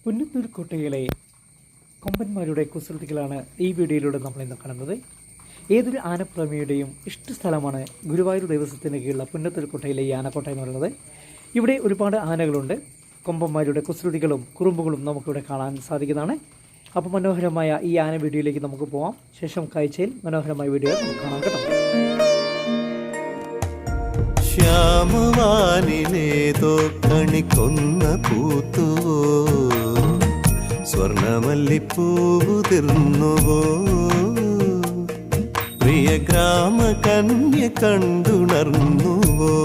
പുന്നത്തൂർ കോട്ടയിലെ കൊമ്പന്മാരുടെ കുസൃതികളാണ് ഈ വീഡിയോയിലൂടെ നമ്മൾ ഇന്ന് കാണുന്നത്. ഏതൊരു ആനപ്രേമിയുടെയും ഇഷ്ടസ്ഥലമാണ് ഗുരുവായൂർ ദേവസ്വത്തിന് കീഴിലുള്ള പുന്നത്തൂർ കോട്ടയിലെ ഈ ആനക്കോട്ട എന്ന് പറയുന്നത്. ഇവിടെ ഒരുപാട് ആനകളുണ്ട്. കൊമ്പന്മാരുടെ കുസൃതികളും കുറുമ്പുകളും നമുക്കിവിടെ കാണാൻ സാധിക്കുന്നതാണ്. അപ്പോൾ മനോഹരമായ ഈ ആന വീഡിയോയിലേക്ക് നമുക്ക് പോകാം. ശേഷം കാഴ്ചയിൽ മനോഹരമായ വീഡിയോ നമുക്ക് കാണാം കേട്ടോ. ശ്യാമവാനിലേതോ കണിക്കൊന്ന പൂത്തുവോ, സ്വർണമല്ലിപ്പൂതിർന്നുവോ, പ്രിയ ഗ്രാമ കന്യ കണ്ടുണർന്നുവോ.